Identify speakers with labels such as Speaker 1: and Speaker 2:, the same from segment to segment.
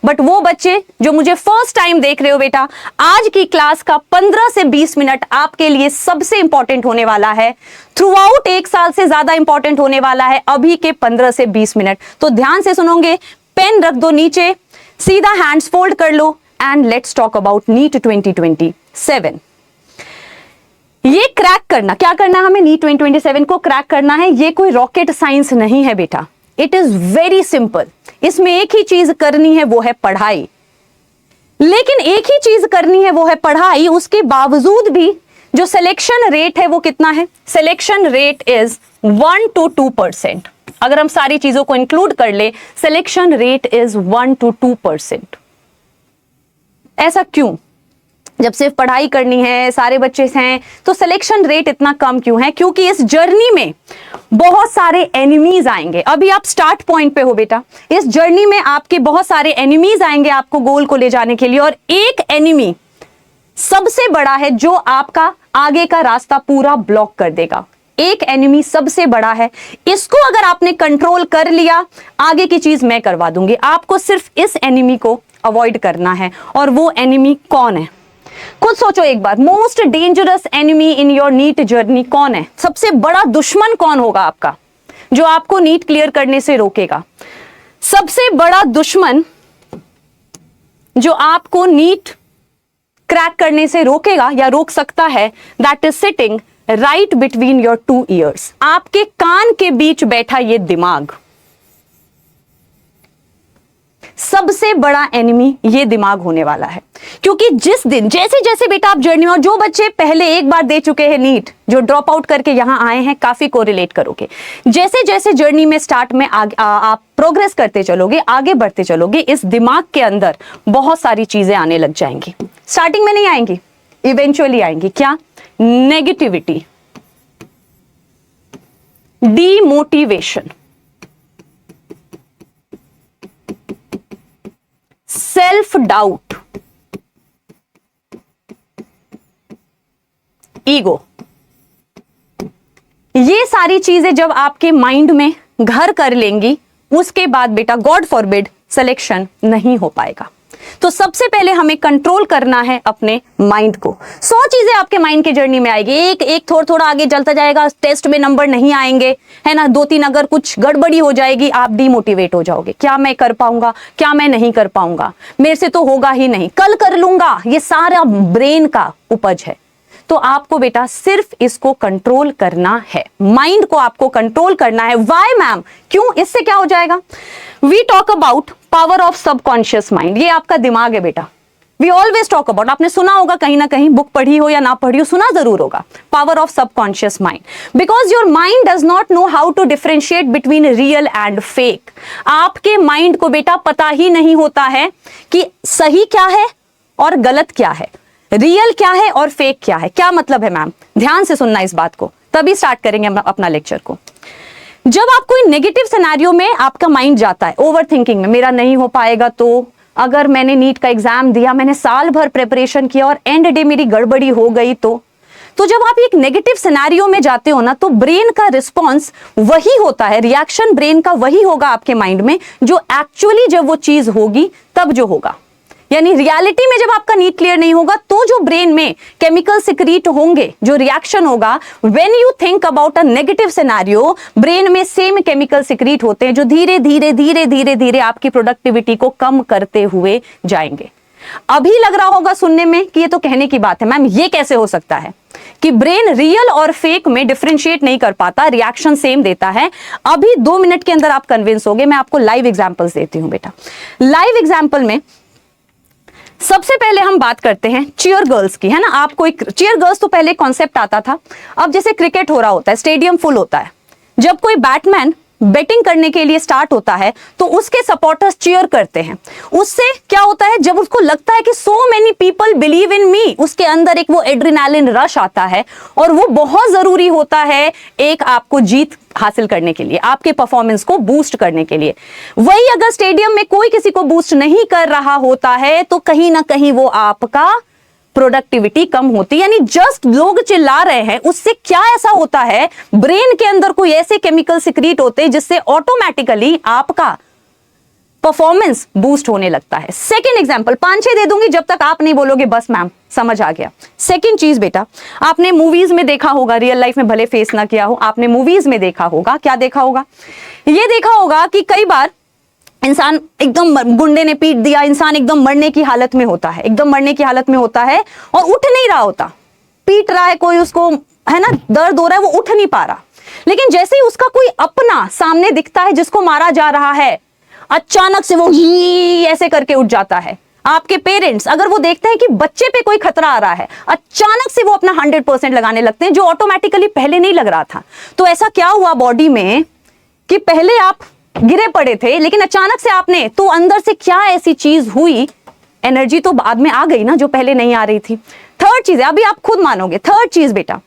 Speaker 1: But वो बच्चे जो मुझे फर्स्ट टाइम देख रहे हो बेटा, आज की क्लास का 15 से 20 मिनट आपके लिए सबसे इंपॉर्टेंट होने वाला है। थ्रू आउट एक साल से ज्यादा इंपॉर्टेंट होने वाला है अभी के 15 से 20 मिनट। तो ध्यान से सुनोगे, पेन रख दो नीचे, सीधा हैंड्स फोल्ड कर लो and let's talk about NEET 2027। ये क्रैक करना, क्या करना हमें, नीट 2027 को क्रैक करना है। ये कोई रॉकेट साइंस नहीं है बेटा, इट इज वेरी सिंपल। इसमें एक ही चीज करनी है, वो है पढ़ाई। लेकिन एक ही चीज करनी है, वो है पढ़ाई। उसके बावजूद भी जो सिलेक्शन रेट है वो कितना है? Selection rate is 1 to 2%। अगर हम सारी चीजों को इंक्लूड कर ले, सिलेक्शन रेट इज 1 to 2%। ऐसा क्यों? जब सिर्फ पढ़ाई करनी है, सारे बच्चे हैं, तो सिलेक्शन रेट इतना कम क्यों है? क्योंकि इस जर्नी में बहुत सारे एनिमीज आएंगे। अभी आप स्टार्ट पॉइंट पे हो बेटा, इस जर्नी में आपके बहुत सारे एनिमीज आएंगे आपको गोल को ले जाने के लिए, और एक एनिमी सबसे बड़ा है जो आपका आगे का रास्ता पूरा ब्लॉक कर देगा। एक एनिमी सबसे बड़ा है, इसको अगर आपने कंट्रोल कर लिया, आगे की चीज मैं करवा दूंगी। आपको सिर्फ इस एनिमी को अवॉइड करना है। और वो एनिमी कौन है? खुद सोचो एक बार, most dangerous enemy in your NEET journey कौन है? सबसे बड़ा दुश्मन कौन होगा आपका, जो आपको नीट क्लियर करने से रोकेगा? सबसे बड़ा दुश्मन जो आपको नीट क्रैक करने से रोकेगा या रोक सकता है, that is sitting right between your 2 ears। आपके कान के बीच बैठा ये दिमाग, सबसे बड़ा एनिमी ये दिमाग होने वाला है। क्योंकि जिस दिन, जैसे जैसे बेटा आप जर्नी, और जो बच्चे पहले एक बार दे चुके हैं नीट, जो ड्रॉप आउट करके यहां आए हैं, काफी कोरिलेट करोगे। जैसे जैसे जर्नी में स्टार्ट में आप प्रोग्रेस करते चलोगे, आगे बढ़ते चलोगे, इस दिमाग के अंदर बहुत सारी चीजें आने लग जाएंगी। स्टार्टिंग में नहीं आएंगी, इवेंचुअली आएंगी। क्या? Negativity, demotivation, self doubt, ego. ये सारी चीजें जब आपके माइंड में घर कर लेंगी, उसके बाद बेटा गॉड फॉरबिड सिलेक्शन नहीं हो पाएगा। तो सबसे पहले हमें कंट्रोल करना है अपने माइंड को। 100 चीजें आपके माइंड की जर्नी में आएगी, एक एक थोड़ा थोड़ा आगे चलता जाएगा, टेस्ट में नंबर नहीं आएंगे, है ना, 2-3 अगर कुछ गड़बड़ी हो जाएगी, आप डीमोटिवेट हो जाओगे। क्या मैं कर पाऊंगा, क्या मैं नहीं कर पाऊंगा, मेरे से तो होगा ही नहीं, कल कर लूंगा, ये सारा ब्रेन का उपज है। तो आपको बेटा सिर्फ इसको कंट्रोल करना है, माइंड को आपको कंट्रोल करना है। Why ma'am? क्यों? इससे क्या हो जाएगा? We talk about power of subconscious mind. ये आपका दिमाग है बेटा, वी ऑलवेज टॉक अबाउट, आपने सुना होगा कहीं ना कहीं, बुक पढ़ी हो या ना पढ़ी हो, सुना जरूर होगा, power of subconscious mind. Because your mind does not know how to differentiate between real and fake. आपके माइंड को बेटा पता ही नहीं होता है कि सही क्या है और गलत क्या है, रियल क्या है और फेक क्या है। क्या मतलब है मैम? ध्यान से सुनना इस बात को, तभी स्टार्ट करेंगे हम अपना लेक्चर को। जब आप कोई नेगेटिव सिनेरियो में आपका माइंड जाता है, ओवर थिंकिंग में, मेरा नहीं हो पाएगा, तो अगर मैंने नीट का एग्जाम दिया, मैंने साल भर प्रिपरेशन किया और एंड डे मेरी गड़बड़ी हो गई, तो जब आप एक नेगेटिव सिनेरियो में जाते हो ना, तो ब्रेन का रिस्पॉन्स वही होता है, रिएक्शन ब्रेन का वही होगा आपके माइंड में, जो एक्चुअली जब वो चीज होगी तब जो होगा। यानी रियलिटी में जब आपका नीट क्लियर नहीं होगा, तो जो ब्रेन में केमिकल सिक्रीट होंगे, जो रिएक्शन होगा, when you think about a negative scenario, brain में सेम केमिकल सिक्रीट होते हैं, जो धीरे धीरे धीरे धीरे धीरे आपकी प्रोडक्टिविटी को कम करते हुए जाएंगे। अभी लग रहा होगा सुनने में कि ये तो कहने की बात है मैम, ये कैसे हो सकता है कि ब्रेन रियल और फेक में डिफरेंशिएट नहीं कर पाता, रिएक्शन सेम देता है। अभी 2 मिनट के अंदर आप कन्विंस होगे। मैं आपको लाइव एग्जांपल्स देती हूं बेटा। लाइव एग्जांपल में सबसे पहले हम बात करते हैं चीयर गर्ल्स की, है ना। आपको एक चीयर गर्ल्स तो पहले कॉन्सेप्ट आता था, अब जैसे क्रिकेट हो रहा होता है, स्टेडियम फुल होता है, जब कोई बैट्समैन बैटिंग करने के लिए स्टार्ट होता है तो उसके सपोर्टर्स चीयर करते हैं। उससे क्या होता है, जब उसको लगता है कि so many people believe in me, उसके अंदर एक वो एड्रेनालिन रश आता है, और वो बहुत जरूरी होता है एक आपको जीत हासिल करने के लिए, आपके परफॉर्मेंस को बूस्ट करने के लिए। वही अगर स्टेडियम में कोई किसी को बूस्ट नहीं कर रहा होता है, तो कहीं ना कहीं वो आपका प्रोडक्टिविटी कम होती है। यानी जस्ट लोग चिल्ला रहे हैं, उससे क्या ऐसा होता है, ब्रेन के अंदर कोई ऐसे केमिकल सिक्रीट होते हैं जिससे ऑटोमेटिकली आपका परफॉर्मेंस बूस्ट होने लगता है। सेकंड एग्जांपल 5-6 दे दूंगी जब तक आप नहीं बोलोगे बस मैम समझ आ गया। सेकंड चीज बेटा, आपने मूवीज में देखा होगा, रियल लाइफ में भले फेस ना किया हो, आपने मूवीज में देखा होगा। क्या देखा होगा? ये देखा होगा कि कई बार इंसान एकदम गुंडे ने पीट दिया, इंसान एकदम मरने की हालत में होता है, एकदम मरने की हालत में होता है और उठ नहीं रहा होता, पीट रहा है कोई उसको, है ना, दर्द हो रहा है, वो उठ नहीं पा रहा। लेकिन जैसे ही उसका कोई अपना सामने दिखता है जिसको मारा जा रहा है, अचानक से वो ही ऐसे करके उठ जाता है। आपके पेरेंट्स अगर वो देखते हैं कि बच्चे पे कोई खतरा आ रहा है, अचानक से वो अपना 100% लगाने लगते हैं, जो ऑटोमेटिकली पहले नहीं लग रहा था। तो ऐसा क्या हुआ बॉडी में कि पहले आप गिरे पड़े थे, लेकिन अचानक से आपने, तो अंदर से क्या ऐसी चीज हुई, एनर्जी तो बाद में आ गई ना जो पहले नहीं आ रही थी। थर्ड चीज है, अभी आप खुद मानोगे, थर्ड चीज बेटा,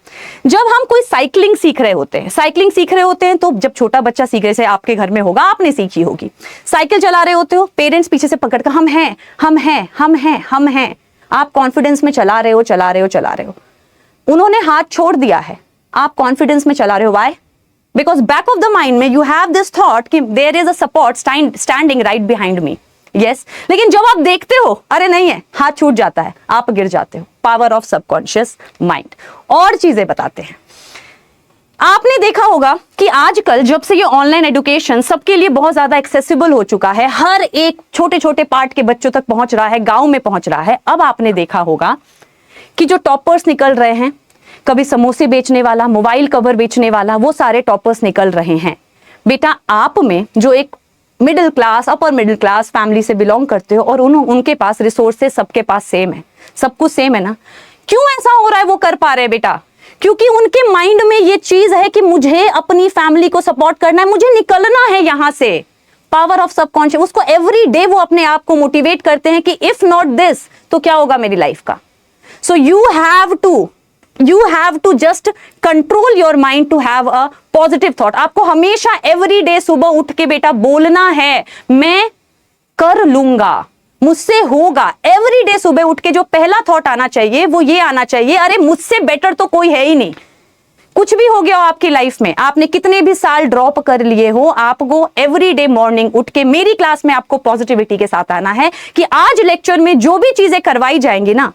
Speaker 1: जब हम कोई साइकिलिंग सीख रहे होते हैं, साइकिलिंग सीख रहे होते हैं तो जब छोटा बच्चा सीख रहे, से आपके घर में होगा, आपने सीखी होगी, साइकिल चला रहे होते हो, पेरेंट्स पीछे से पकड़कर हम हैं, हम हैं, हम हैं, हम हैं, आप कॉन्फिडेंस में चला रहे हो, चला रहे हो, चला रहे हो, उन्होंने हाथ छोड़ दिया है, आप कॉन्फिडेंस में चला रहे हो। Why? Because back of the mind में यू हैव दिस थॉट कि there is a support standing right behind me. Yes, लेकिन जब आप देखते हो अरे नहीं है, हाथ छूट जाता है, आप गिर जाते हो। Power of subconscious mind. और चीजें बताते हैं, आपने देखा होगा कि आजकल जब से ये ऑनलाइन एजुकेशन सबके लिए बहुत ज्यादा एक्सेसिबल हो चुका है, हर एक छोटे छोटे पार्ट के बच्चों तक पहुंच रहा है, गांव में पहुंच रहा है। अब आपने देखा होगा कि जो टॉपर्स निकल रहे हैं, कभी समोसे बेचने वाला, मोबाइल कवर बेचने वाला, वो सारे टॉपर्स निकल रहे हैं। बेटा आप में जो एक middle class, upper middle class family से बिलोंग करते हो और उनके पास रिसोर्सेस सबके पास सेम है, सब कुछ सेम है ना, क्यों ऐसा हो रहा है वो कर पा रहे हैं बेटा? क्योंकि उनके माइंड में ये चीज है कि मुझे अपनी फैमिली को सपोर्ट करना है, मुझे निकलना है यहां से। पावर ऑफ सबकॉन्शियस, उसको एवरी डे वो अपने आप को मोटिवेट करते हैं कि इफ नॉट दिस तो क्या होगा मेरी लाइफ का। So you have to just control your mind to have a positive thought. आपको हमेशा एवरी डे सुबह उठ के बेटा बोलना है, मैं कर लूंगा, मुझसे होगा। एवरी डे सुबह उठ के जो पहला थॉट आना चाहिए वो ये आना चाहिए, अरे मुझसे बेटर तो कोई है ही नहीं। कुछ भी हो गया हो आपकी लाइफ में, आपने कितने भी साल ड्रॉप कर लिए हो, आपको एवरी डे मॉर्निंग उठ के मेरी क्लास में आपको पॉजिटिविटी के साथ आना है कि आज लेक्चर में जो भी चीजें करवाई जाएंगी ना,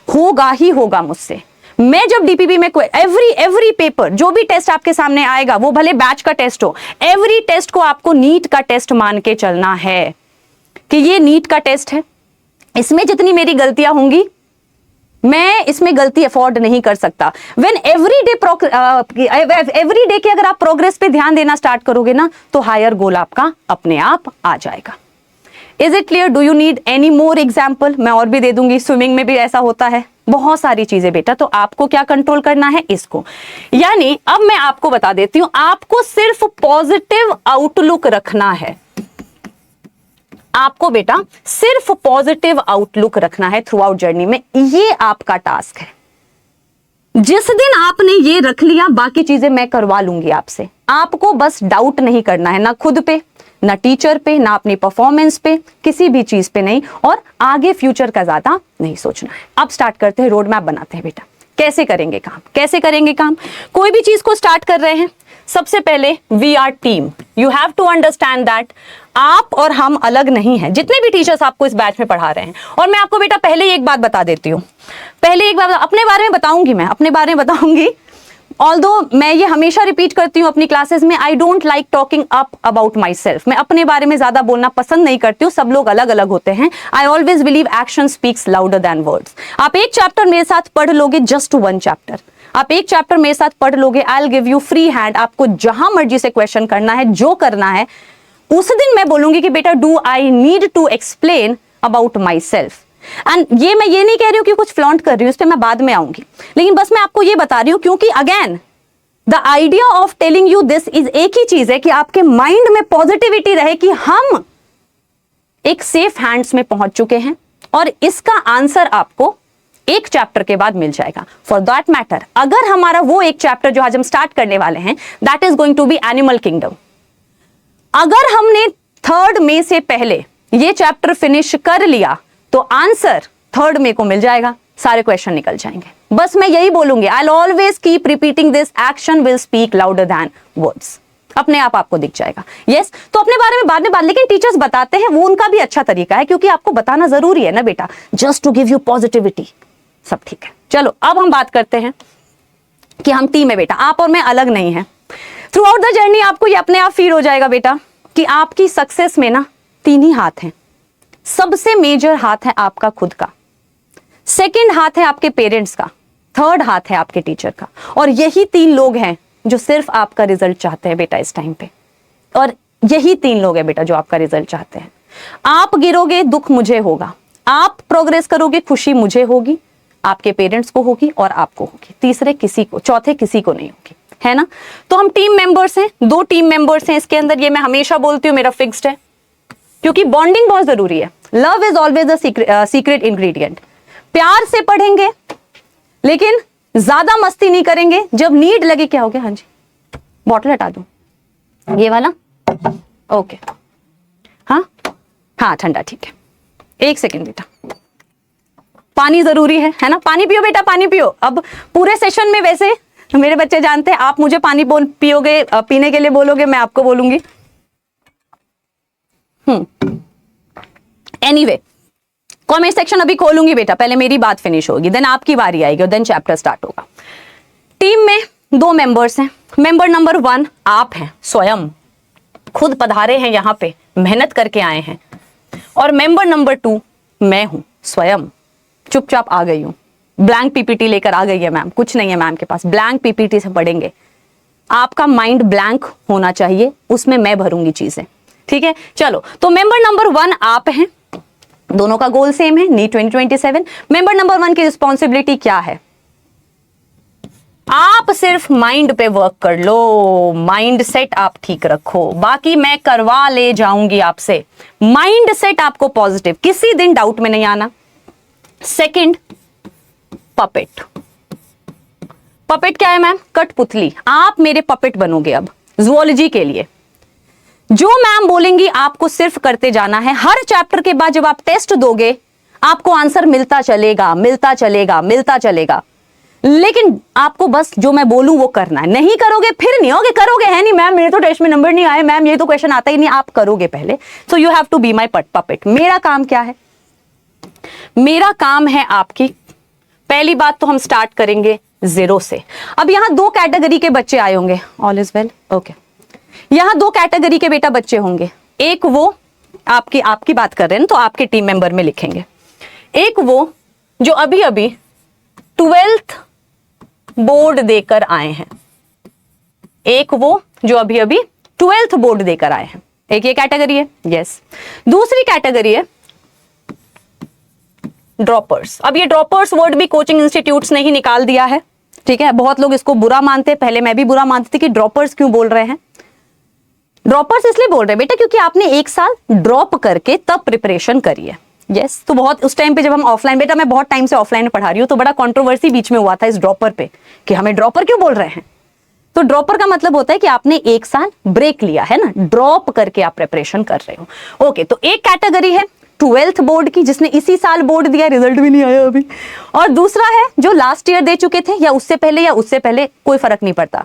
Speaker 1: होगा ही होगा मुझसे। मैं जब डीपीपी में कोई एवरी पेपर, जो भी टेस्ट आपके सामने आएगा, वो भले बैच का टेस्ट हो, एवरी टेस्ट को आपको नीट का टेस्ट मान के चलना है कि ये नीट का टेस्ट है, इसमें जितनी मेरी गलतियां होंगी मैं इसमें गलती अफोर्ड नहीं कर सकता। व्हेन एवरी डे के अगर आप प्रोग्रेस पे ध्यान देना स्टार्ट करोगे ना, तो हायर गोल आपका अपने आप आ जाएगा। Is it clear? Do you need any more example? मैं और भी दे दूंगी, स्विमिंग में भी ऐसा होता है, बहुत सारी चीजें बेटा। तो आपको क्या कंट्रोल करना है? इसको। यानी अब मैं आपको बता देती हूं, आपको सिर्फ पॉजिटिव आउटलुक रखना है। आपको बेटा सिर्फ पॉजिटिव आउटलुक रखना है थ्रू आउट जर्नी में, ये आपका टास्क है। जिस दिन आपने ये रख लिया, बाकी चीजें मैं करवा लूंगी आपसे। आपको बस डाउट नहीं करना है, ना खुद पे, ना टीचर पे, ना अपनी परफॉर्मेंस पे, किसी भी चीज पे नहीं, और आगे फ्यूचर का ज्यादा नहीं सोचना है। अब स्टार्ट करते हैं, रोड मैप बनाते हैं बेटा। कैसे करेंगे काम? कैसे करेंगे काम? कोई भी चीज को स्टार्ट कर रहे हैं, सबसे पहले we are team. You have to understand that आप और हम अलग नहीं हैं, जितने भी टीचर्स आपको इस बैच में पढ़ा रहे हैं। और मैं आपको बेटा पहले ही एक बात बता देती हूँ, पहले एक बात अपने बारे में बताऊंगी, मैं अपने बारे में बताऊंगी। ऑल्दो मैं ये हमेशा रिपीट करती हूँ अपनी क्लासेस में, I don't like talking up about my self. मैं अपने बारे में ज्यादा बोलना पसंद नहीं करती हूँ, सब लोग अलग अलग होते हैं। I always believe action speaks louder than words. आप एक चैप्टर मेरे साथ पढ़ लोगे, जस्ट 1 चैप्टर, आप एक चैप्टर मेरे साथ पढ़ लोगे, I will give you free hand. आपको जहां मर्जी से क्वेश्चन करना है, जो करना है, उस दिन मैं बोलूंगी कि बेटा do I need to explain about myself. And ये मैं ये नहीं कह रही हूं कि कुछ फ्लॉन्ट कर रही हूं, इस पे मैं बाद में आऊंगी, लेकिन बस मैं आपको ये बता रही हूं क्योंकि again the idea of telling you this is, एक ही चीज है कि आपके माइंड में पॉजिटिविटी रहे कि हम एक सेफ हैंड्स में पहुंच चुके हैं और इसका आंसर आपको एक चैप्टर के बाद मिल जाएगा। फॉर दैट मैटर, अगर हमारा वो एक चैप्टर जो आज हम स्टार्ट करने वाले हैं, that is going to be animal kingdom, अगर हमने 3 मई से पहले ये चैप्टर फिनिश कर लिया तो आंसर 3 मई को मिल जाएगा, सारे क्वेश्चन निकल जाएंगे। बस मैं यही बोलूंगी, I will always keep repeating this, action will speak louder than words. अपने आप आपको दिख जाएगा। यस, तो अपने बारे में बाद में बात, लेकिन टीचर्स बताते हैं, वो उनका भी अच्छा तरीका है, क्योंकि आपको बताना जरूरी है ना बेटा, just to give you positivity. सब ठीक है। चलो अब हम बात करते हैं कि हम टीम है बेटा, आप और मैं अलग नहीं है। थ्रू आउट द जर्नी आपको ये अपने आप फील हो जाएगा बेटा कि आपकी सक्सेस में ना 3 ही हाथ हैं। सबसे मेजर हाथ है आपका खुद का, सेकंड हाथ है आपके पेरेंट्स का, थर्ड हाथ है आपके टीचर का, और यही 3 लोग हैं जो सिर्फ आपका रिजल्ट चाहते हैं बेटा इस टाइम पे। और यही 3 लोग हैं बेटा जो आपका रिजल्ट चाहते हैं। आप गिरोगे दुख मुझे होगा, आप प्रोग्रेस करोगे खुशी मुझे होगी, आपके पेरेंट्स को होगी और आपको होगी, तीसरे किसी को, चौथे किसी को नहीं होगी, है ना। तो हम टीम मेंबर्स हैं, 2 टीम मेंबर्स हैं इसके अंदर, ये मैं हमेशा बोलती हूँ, मेरा फिक्स्ड है, क्योंकि बॉन्डिंग बहुत जरूरी है। Love is always a secret ingredient. प्यार से पढ़ेंगे लेकिन ज्यादा मस्ती नहीं करेंगे, जब नीड लगे, क्या हो गया, हाँ जी बॉटल हटा दूं ये वाला, ओके, हाँ हाँ ठंडा, ठीक है, 1 सेकेंड बेटा, पानी जरूरी है ना, पानी पियो बेटा, पानी पियो। अब पूरे सेशन में वैसे मेरे बच्चे जानते हैं, आप मुझे पानी पियोगे, पीने के लिए बोलोगे, मैं आपको बोलूंगी। एनीवे, कमेंट सेक्शन अभी खोलूंगी बेटा, पहले मेरी बात फिनिश होगी, देन आपकी बारी आएगी और देन चैप्टर स्टार्ट होगा। टीम में 2 मेंबर्स हैं। मेंबर नंबर 1 आप हैं, स्वयं खुद पधारे हैं यहाँ पे, मेहनत करके आए हैं। और मेंबर नंबर 2 मैं हूं, स्वयं चुपचाप आ गई हूं, ब्लैंक पीपीटी लेकर आ गई है मैम, कुछ नहीं है मैम के पास, ब्लैंक पीपीटी से पढ़ेंगे। आपका माइंड ब्लैंक होना चाहिए, उसमें मैं भरूंगी चीजें, ठीक है। चलो, तो मेंबर नंबर 1 आप हैं, दोनों का गोल सेम है, नीट 2027। मेंबर नंबर 1 की रिस्पॉन्सिबिलिटी क्या है? आप सिर्फ माइंड पे वर्क कर लो, माइंड सेट आप ठीक रखो, बाकी मैं करवा ले जाऊंगी आपसे। माइंड सेट आपको पॉजिटिव, किसी दिन डाउट में नहीं आना। Second, puppet. पपेट क्या है मैम? कठपुतली। आप मेरे पपेट बनोगे अब जूलॉजी के लिए। जो मैम बोलेंगी आपको सिर्फ करते जाना है। हर चैप्टर के बाद जब आप टेस्ट दोगे आपको आंसर मिलता चलेगा, मिलता चलेगा, मिलता चलेगा, लेकिन आपको बस जो मैं बोलूं वो करना है। नहीं करोगे फिर नहीं होगे, करोगे है नहीं मैम मेरे तो टेस्ट में नंबर नहीं आए, मैम ये तो क्वेश्चन आता ही नहीं, आप करोगे पहले। So you have to be my puppet. मेरा काम क्या है? मेरा काम है आपकी, पहली बात तो हम स्टार्ट करेंगे 0 से। अब यहां 2 कैटेगरी के बच्चे आए होंगे, ऑल इज वेल, ओके। यहां 2 कैटेगरी के बेटा बच्चे होंगे, एक वो आपकी बात कर रहे हैं तो आपके टीम मेंबर में लिखेंगे, एक वो जो अभी अभी 12th बोर्ड देकर आए हैं, एक वो जो अभी अभी 12th बोर्ड देकर आए हैं, एक ये कैटेगरी है, यस। दूसरी कैटेगरी है ड्रॉपर्स। अब ये ड्रॉपर्स वर्ड भी कोचिंग इंस्टीट्यूट्स ने ही निकाल दिया है, ठीक है। बहुत लोग इसको बुरा मानते हैं, पहले मैं भी बुरा मानती थी कि ड्रॉपर्स क्यों बोल रहे हैं। ड्रॉपर्स इसलिए बोल रहे हैं बेटा क्योंकि आपने 1 साल ड्रॉप करके तब प्रिपरेशन करी है, यस। तो बहुत उस टाइम पे जब हम ऑफलाइन, बेटा मैं बहुत टाइम से ऑफलाइन में पढ़ा रही हूँ, तो बड़ा कंट्रोवर्सी बीच में हुआ था इस ड्रॉपर पे कि हमें ड्रॉपर क्यों बोल रहे हैं। तो ड्रॉपर का मतलब होता है कि आपने 1 साल ब्रेक लिया है ना, ड्रॉप करके आप प्रिपरेशन कर रहे हो, ओके। तो एक कैटेगरी है 12th बोर्ड की जिसने इसी साल बोर्ड दिया, रिजल्ट भी नहीं आया अभी, और दूसरा है जो लास्ट ईयर दे चुके थे या उससे पहले, कोई फर्क नहीं पड़ता।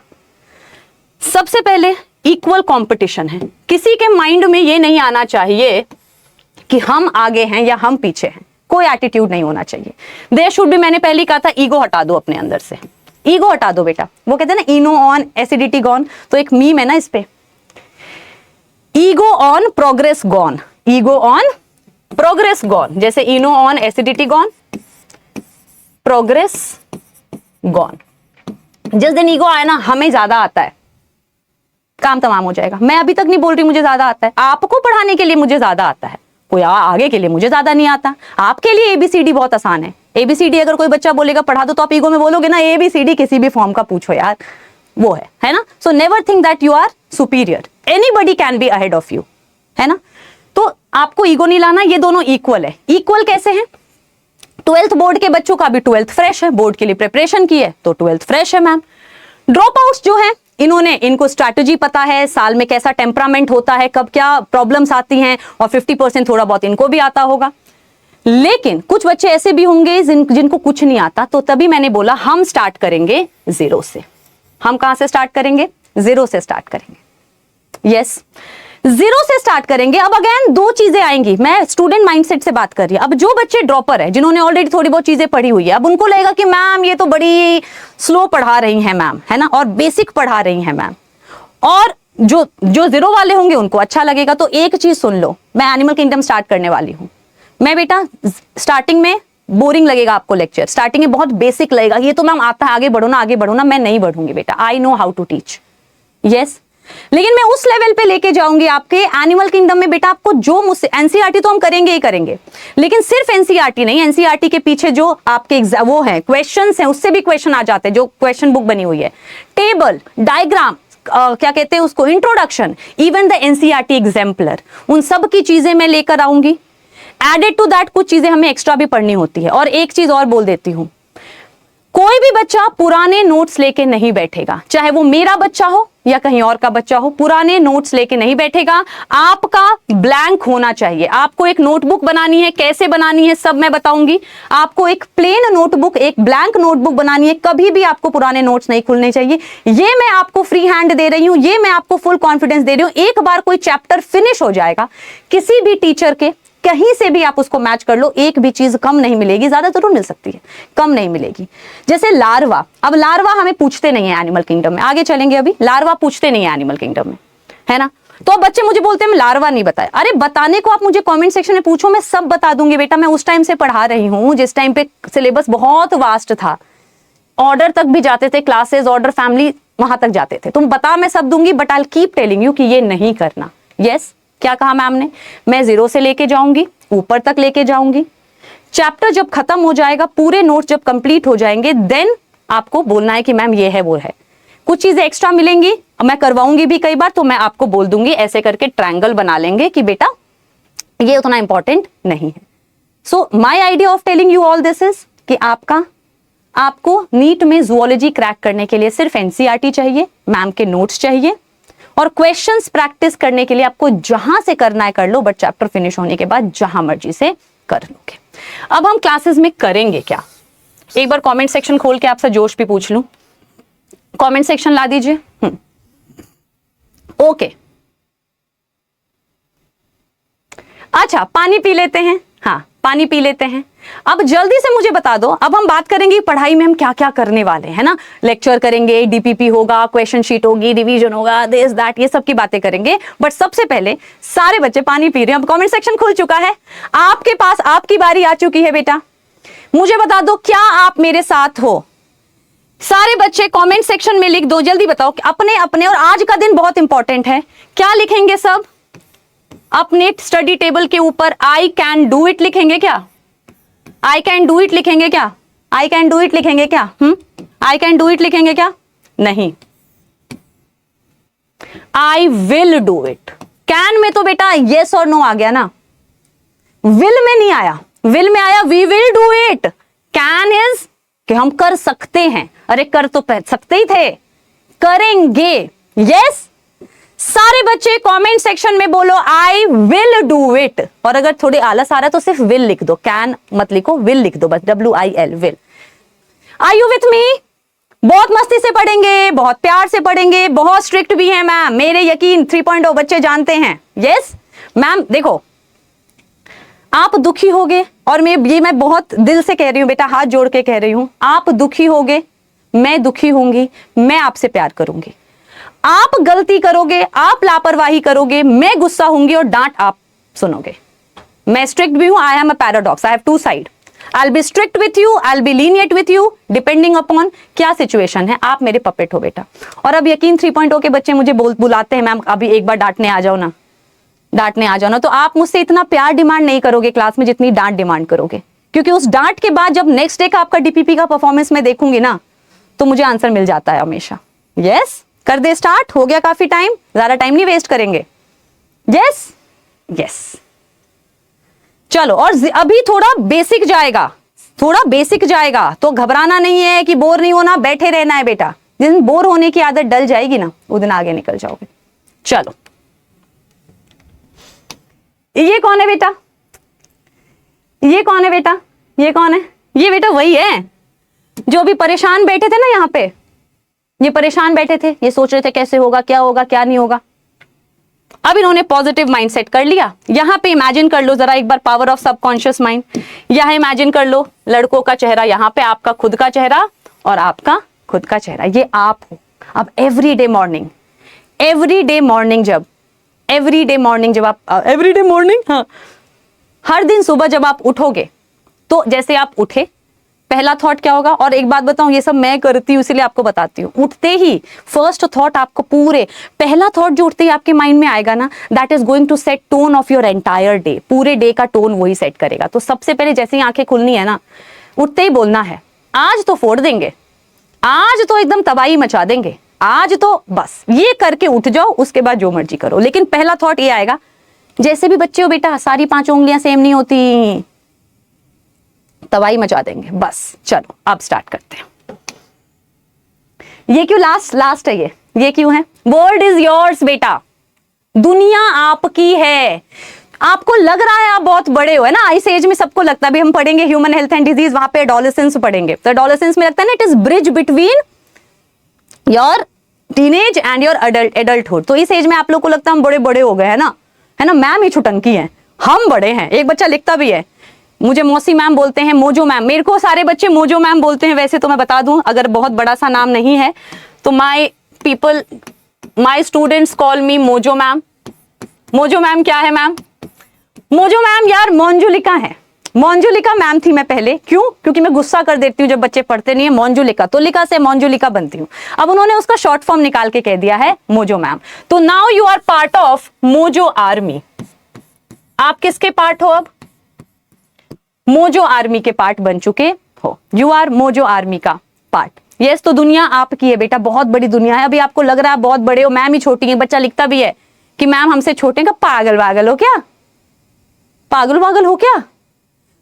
Speaker 1: सबसे पहले इक्वल कंपटीशन है, किसी के माइंड में ये नहीं आना चाहिए कि हम आगे हैं या हम पीछे हैं, कोई एटीट्यूड नहीं होना चाहिए। देयर शुड बी, मैंने पहले कहा था ईगो हटा दो अपने अंदर से, ईगो हटा दो बेटा। वो कहते हैं ना इनो ऑन एसिडिटी गॉन, तो एक मीम है ना इस पे, ego on progress gone, ego on progress gone, जैसे Eno on acidity gone, progress gone. जिस दिन ईगो आए ना, हमें ज्यादा आता है, काम तमाम हो जाएगा। मैं अभी तक नहीं बोल रही मुझे ज्यादा आता है, आपको पढ़ाने के लिए मुझे ज्यादा आता है, कोई आगे के लिए मुझे ज्यादा नहीं आता। आपके लिए एबीसीडी बहुत आसान है, एबीसीडी अगर कोई बच्चा बोलेगा पढ़ा दो तो आप ईगो में बोलोगे ना एबीसीडी किसी भी फॉर्म का पूछो यार, वो है ना। So never think that you are superior, anybody can be ahead of you, है ना। तो आपको ईगो नहीं लाना, ये दोनों इक्वल है। इक्वल कैसे हैं? 12th बोर्ड के बच्चों का भी 12th फ्रेश है, बोर्ड के लिए प्रिपरेशन की है तो 12th फ्रेश है मैम। ड्रॉप आउट्स जो है इनको स्ट्रैटेजी पता है, साल में कैसा टेम्परामेंट होता है, कब क्या प्रॉब्लम्स आती हैं, और 50% थोड़ा बहुत इनको भी आता होगा। लेकिन कुछ बच्चे ऐसे भी होंगे जिनको कुछ नहीं आता, तो तभी मैंने बोला हम स्टार्ट करेंगे 0 से। हम कहां से स्टार्ट करेंगे? 0 से स्टार्ट करेंगे, यस, जीरो से स्टार्ट करेंगे। अब अगेन दो चीजें आएंगी, मैं स्टूडेंट माइंडसेट से बात कर रही हूं। अब जो बच्चे ड्रॉपर है, जिन्होंने ऑलरेडी थोड़ी बहुत चीजें पढ़ी हुई है, अब उनको लगेगा कि मैम ये तो बड़ी स्लो पढ़ा रही हैं मैम, है ना, और बेसिक पढ़ा रही हैं मैम। और जो जीरो वाले होंगे उनको अच्छा लगेगा। तो एक चीज सुन लो, मैं एनिमल किंगडम स्टार्ट करने वाली हूं। मैं बेटा स्टार्टिंग में बोरिंग लगेगा आपको लेक्चर, स्टार्टिंग में बहुत बेसिक लगेगा, ये तो मैम आता है, आगे बढ़ो ना, आगे बढ़ो ना। मैं नहीं बढ़ूंगी बेटा, I know how to teach, yes. लेकिन मैं उस लेवल पे लेके जाऊंगी आपके एनिमल किंगडम में बेटा, आपको जो मुझसे एनसीईआरटी तो हम करेंगे ही करेंगे, लेकिन सिर्फ एनसीईआरटी नहीं, एनसीईआरटी के पीछे जो आपके वो है क्वेश्चंस हैं, उससे भी क्वेश्चन आ जाते हैं, जो क्वेश्चन बुक बनी हुई है, टेबल, डायग्राम, क्या कहते हैं उसको, introduction, even the NCERT exemplar, उन सब की चीजें मैं लेकर आऊंगी। एडेड टू दैट कुछ चीजें हमें एक्स्ट्रा भी पढ़नी होती है। और एक चीज और बोल देती हूं, कोई भी बच्चा पुराने नोट्स लेके नहीं बैठेगा, चाहे वो मेरा बच्चा हो या कहीं और का बच्चा हो, पुराने नोट्स लेके नहीं बैठेगा। आपका ब्लैंक होना चाहिए। आपको एक नोटबुक बनानी है, कैसे बनानी है सब मैं बताऊंगी। आपको एक प्लेन नोटबुक, एक ब्लैंक नोटबुक बनानी है, कभी भी आपको पुराने नोट्स नहीं खुलने चाहिए। ये मैं आपको फ्री हैंड दे रही हूं, ये मैं आपको फुल कॉन्फिडेंस दे रही हूं। एक बार कोई चैप्टर फिनिश हो जाएगा, किसी भी टीचर के कहीं से भी आप उसको मैच कर लो, एक भी चीज कम नहीं मिलेगी, ज्यादा जरूर मिल सकती है, कम नहीं मिलेगी। जैसे लार्वा, अब लार्वा हमें पूछते नहीं है एनिमल किंगडम में, आगे चलेंगे, अभी लार्वा पूछते नहीं है एनिमल किंगडम में, है ना। तो बच्चे मुझे बोलते हैं मैं लार्वा नहीं बताया। अरे बताने को आप मुझे कमेंट सेक्शन में पूछो, मैं सब बता दूंगी बेटा। मैं उस टाइम से पढ़ा रही हूं जिस टाइम पे सिलेबस बहुत वास्ट था, ऑर्डर तक भी जाते थे, क्लासेस ऑर्डर फैमिली वहां तक जाते थे। तुम बता मैं सब दूंगी, but I keep telling you कि ये नहीं करना। यस, क्या कहा मैम ने, मैं जीरो से लेके जाऊंगी, ऊपर तक लेके जाऊंगी। चैप्टर जब खत्म हो जाएगा, पूरे नोट्स जब कंप्लीट हो जाएंगे, देन आपको बोलना है कि मैम ये है वो है। कुछ चीजें एक्स्ट्रा मिलेंगी, मैं करवाऊंगी भी कई बार, तो मैं आपको बोल दूंगी, ऐसे करके ट्रायंगल बना लेंगे कि बेटा ये उतना इंपॉर्टेंट नहीं है। So my idea of telling you all this is कि आपको नीट में जूलॉजी क्रैक करने के लिए सिर्फ एनसीईआरटी चाहिए, मैम के नोट्स चाहिए, और क्वेश्चंस प्रैक्टिस करने के लिए आपको जहां से करना है कर लो, बट चैप्टर फिनिश होने के बाद जहां मर्जी से कर लोगे। अब हम क्लासेस में करेंगे क्या, एक बार कमेंट सेक्शन खोल के आपसे जोश भी पूछ लूं, कमेंट सेक्शन ला दीजिए। ओके, अच्छा पानी पी लेते हैं, हाँ पानी पी लेते हैं। अब जल्दी से मुझे बता दो, अब हम बात करेंगे पढ़ाई में हम क्या क्या करने वाले हैं, ना। लेक्चर करेंगे, डीपीपी होगा, क्वेश्चन शीट होगी, रिवीजन होगा, दिस दैट, ये सब की बातें करेंगे। बट सबसे पहले सारे बच्चे पानी पी रहे हैं, अब कमेंट सेक्शन खुल चुका है, आपके पास आपकी बारी आ चुकी है बेटा। मुझे बता दो क्या आप मेरे साथ हो। सारे बच्चे कमेंट सेक्शन में लिख दो, जल्दी बताओ अपने अपने। और आज का दिन बहुत इंपॉर्टेंट है, क्या लिखेंगे सब अपने स्टडी टेबल के ऊपर? आई कैन डू इट लिखेंगे क्या? आई कैन डू इट लिखेंगे क्या? आई कैन डू इट लिखेंगे क्या? आई कैन डू इट लिखेंगे क्या? नहीं, I will do it. Can में तो बेटा येस और नो आ गया ना, विल में नहीं आया। विल में आया we will do it. Can is कि हम कर सकते हैं, अरे कर तो सकते ही थे, करेंगे। यस, सारे बच्चे कमेंट सेक्शन में बोलो आई विल डू इट। और अगर थोड़े आलस आ रहा है तो सिर्फ विल लिख दो, कैन मत लिखो, विल लिख दो बस, WIL, will. Are you with me? बहुत मस्ती से पढ़ेंगे, बहुत प्यार से पढ़ेंगे, बहुत स्ट्रिक्ट भी है मैम, मेरे यकीन 3.0 बच्चे जानते हैं। यस मैम, देखो आप दुखी होगे, और मैं बहुत दिल से कह रही हूं बेटा, हाथ जोड़ के कह रही हूं, आप दुखी होगे, मैं दुखी होंगी, मैं आपसे प्यार करूंगी। आप गलती करोगे, आप लापरवाही करोगे, मैं गुस्सा होंगी और डांट आप सुनोगे। मैं स्ट्रिक्ट भी हूं, I am a paradox, I have two side. I will be strict with you, I will be lenient with you, depending upon क्या सिचुएशन है। आप मेरे पपेट हो बेटा। और अब यकीन 3.0 के बच्चे मुझे बुलाते हैं मैम अभी एक बार डांटने आ जाओ ना, डांटने आ जाओ ना। तो आप मुझसे इतना प्यार डिमांड नहीं करोगे क्लास में जितनी डांट डिमांड करोगे, क्योंकि उस डांट के बाद जब नेक्स्ट डे का आपका डीपीपी का परफॉर्मेंस में देखूंगी ना, तो मुझे आंसर मिल जाता है हमेशा। यस, कर दे स्टार्ट, हो गया काफी टाइम, ज्यादा टाइम नहीं वेस्ट करेंगे। यस यस, चलो। और अभी थोड़ा बेसिक जाएगा, थोड़ा बेसिक जाएगा, तो घबराना नहीं है कि बोर नहीं होना, बैठे रहना है बेटा। जिस दिन बोर होने की आदत डल जाएगी ना, उस दिन आगे निकल जाओगे। चलो, ये कौन है बेटा? ये कौन है बेटा? ये कौन है? ये बेटा वही है जो अभी परेशान बैठे थे ना यहाँ पे। ये परेशान बैठे थे, ये सोच रहे थे कैसे होगा, क्या होगा, क्या नहीं होगा। अब इन्होंने पॉजिटिव माइंड सेट कर लिया। यहां पे इमेजिन कर लो जरा एक बार पावर ऑफ सबकॉन्शियस माइंड। यहां इमेजिन कर लो लड़कों का चेहरा, यहां पे आपका खुद का चेहरा और आपका खुद का चेहरा, ये आप हो। अब एवरी डे मॉर्निंग जब आप हाँ, हर दिन सुबह जब आप उठोगे तो जैसे आप उठे पहला थॉट क्या होगा। और एक बात बताऊं, ये सब मैं करती हूं इसलिए आपको बताती हूं। उठते ही फर्स्ट थॉट आपको पहला थॉट जो उठते ही आपके माइंड में आएगा ना, that is going to set tone of your entire day. पूरे डे का टोन वही सेट करेगा। तो सबसे पहले जैसे ही आंखें खुलनी है ना, उठते ही बोलना है आज तो फोड़ देंगे, आज तो एकदम तबाही मचा देंगे, आज तो बस ये करके उठ जाओ। उसके बाद जो मर्जी करो, लेकिन पहला थॉट ये आएगा। जैसे भी बच्चे हो बेटा, सारी 5 उंगलियां सेम नहीं होती, तबाही मचा देंगे। बस चलो अब स्टार्ट करते हैं। ये क्यों लास्ट है? ये क्यों है? वर्ल्ड इज योर्स बेटा, दुनिया आपकी है। आपको लग रहा है आप बहुत बड़े हो, है ना, इस एज में सबको लगता है। अभी हम पढ़ेंगे ह्यूमन हेल्थ एंड डिजीज, वहां पे एडोलेसेंस पढ़ेंगे। तो एडोलेसेंस में लगता है ना, it is bridge between your teenage and your adulthood. तो इस एज में आप लोग को लगता है हम बड़े हो गए, है ना मैम ही छुटंकी है, हम बड़े हैं। एक बच्चा लिखता भी है, मुझे मौसी मैम बोलते हैं, मोजो मैम। मेरे को सारे बच्चे मोजो मैम बोलते हैं। वैसे तो मैं बता दूं, अगर बहुत बड़ा सा नाम नहीं है तो my students call me mojo ma'am. Mojo ma'am क्या है मैम? मोजो मैम यार मोंजुलिका है। मोंजुलिका मैम थी मैं पहले। क्यों? क्योंकि मैं गुस्सा कर देती हूँ जब बच्चे पढ़ते नहीं है। मोंजुलिका, तो लिका से मोंजुलिका बनती हूँ। अब उन्होंने उसका शॉर्ट फॉर्म निकाल के कह दिया है मोजो मैम। तो now you are part of Mojo army. आप किसके पार्ट हो? अब मोजो आर्मी के पार्ट बन चुके हो। यू आर मोजो आर्मी का पार्ट। यस, तो दुनिया आपकी है बेटा, बहुत बड़ी दुनिया है। अभी आपको लग रहा है बहुत बड़े हो, मैम ही छोटी है। बच्चा लिखता भी है कि मैम हमसे छोटे हैं। पागल वागल हो क्या? पागल वागल हो क्या?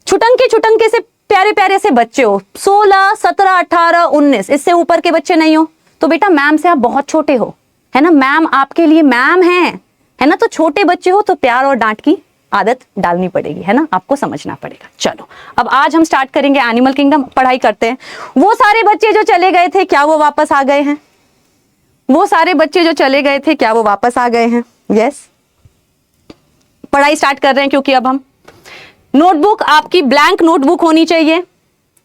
Speaker 1: छुटंके से प्यारे से बच्चे हो। 16, 17, 18, 19, इससे ऊपर के बच्चे नहीं हो। तो बेटा मैम से आप बहुत छोटे हो, है ना। मैम आपके लिए मैम है ना। तो छोटे बच्चे हो तो प्यार और डांट की आदत डालनी पड़ेगी, है ना, आपको समझना पड़ेगा। चलो अब आज हम स्टार्ट करेंगे एनिमल किंगडम, पढ़ाई करते हैं। वो सारे बच्चे जो चले गए थे, क्या वो वापस आ गए हैं? वो सारे बच्चे जो चले गए थे, क्या वो वापस आ गए हैं? यस, पढ़ाई स्टार्ट कर रहे हैं। क्योंकि अब हम नोटबुक, आपकी ब्लैंक नोटबुक होनी चाहिए,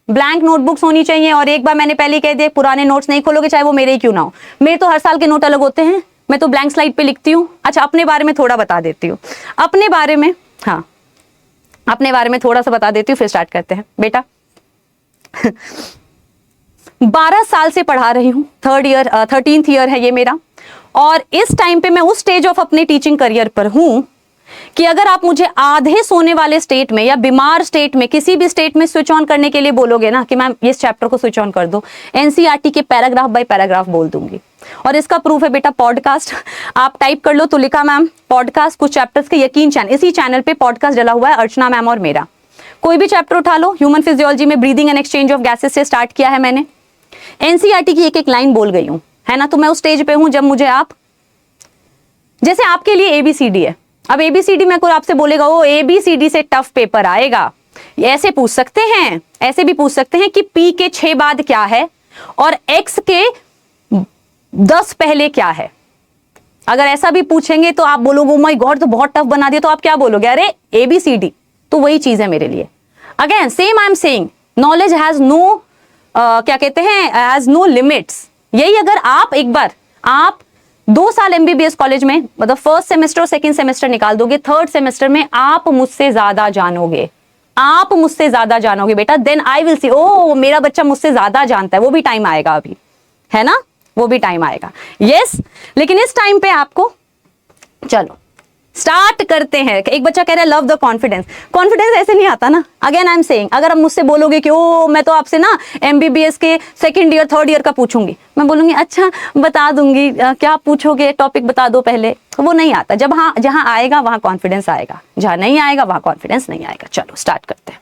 Speaker 1: ब्लैंक नोटबुक्स होनी चाहिए। और एक बार मैंने पहले कह दिया, पुराने नोट्स नहीं खोलोगे, चाहे वो मेरे ही क्यों ना हो। मेरे तो हर साल के नोट अलग होते हैं, मैं तो ब्लैंक स्लाइड पे लिखती हूँ। अच्छा, अपने बारे में थोड़ा बता देती हूँ, अपने बारे में, हाँ अपने बारे में थोड़ा सा बता देती हूँ, फिर स्टार्ट करते हैं। बेटा 12 साल से पढ़ा रही हूँ, 13th ईयर है ये मेरा। और इस टाइम पे मैं उस स्टेज ऑफ अपने टीचिंग करियर पर हूँ कि अगर आप मुझे आधे सोने वाले स्टेट में या बीमार स्टेट में, किसी भी स्टेट में स्विच ऑन करने के लिए बोलोगे ना कि मैम इस चैप्टर को स्विच ऑन कर दो, एनसीईआरटी के पैराग्राफ बाय पैराग्राफ बोल दूंगी। और इसका प्रूफ है बेटा पॉडकास्ट। आप टाइप कर लो तो लिखा मैम पॉडकास्ट कुछ चैप्टर्स के, यकीन चैनल, इसी चैनल पे पॉडकास्ट डला हुआ है, अर्चना मैम और मेरा। कोई भी चैप्टर उठा लो, ह्यूमन फिजियोलॉजी में breathing and exchange of gases से स्टार्ट किया है मैंने। एनसीईआरटी की एक लाइन बोल गई हूं, है ना। तो मैं उस स्टेज पे हूं जब मुझे आप, जैसे आपके लिए एबीसीडी है, अब एबीसीडी में कोई आपसे बोलेगा ओ एबीसीडी से टफ पेपर आएगा, ऐसे पूछ सकते हैं, ऐसे भी पूछ सकते हैं कि पी के 6 बाद क्या है और एक्स के 10 पहले क्या है। अगर ऐसा भी पूछेंगे तो आप बोलोगे ओ माय गॉड तो बहुत टफ बना दिया। तो आप क्या बोलोगे? अरे एबीसीडी। तो वही चीज है मेरे लिए। Again same I am saying, knowledge has no क्या कहते हैं, हैज नो लिमिट्स। यही अगर आप एक बार, आप 2 साल एमबीबीएस कॉलेज में, मतलब फर्स्ट सेमेस्टर और सेकंड सेमेस्टर निकाल दोगे, थर्ड सेमेस्टर में आप मुझसे ज्यादा जानोगे, आप मुझसे ज्यादा जानोगे बेटा। देन आई विल सी, ओ मेरा बच्चा मुझसे ज्यादा जानता है। वो भी टाइम आएगा अभी, है ना, वो भी टाइम आएगा। यस, लेकिन इस टाइम पे आपको, चलो स्टार्ट करते हैं। एक बच्चा कह रहा है लव द कॉन्फिडेंस। कॉन्फिडेंस ऐसे नहीं आता ना। अगेन आई एम सेइंग, अगर आप मुझसे बोलोगे कि ओ मैं तो आपसे ना एमबीबीएस के सेकंड ईयर थर्ड ईयर का पूछूंगी, मैं बोलूंगी अच्छा बता दूंगी, क्या पूछोगे, टॉपिक बता दो पहले। वो नहीं आता। जब हाँ, जहां आएगा वहां कॉन्फिडेंस आएगा, जहां नहीं आएगा वहां कॉन्फिडेंस नहीं आएगा। चलो स्टार्ट करते हैं।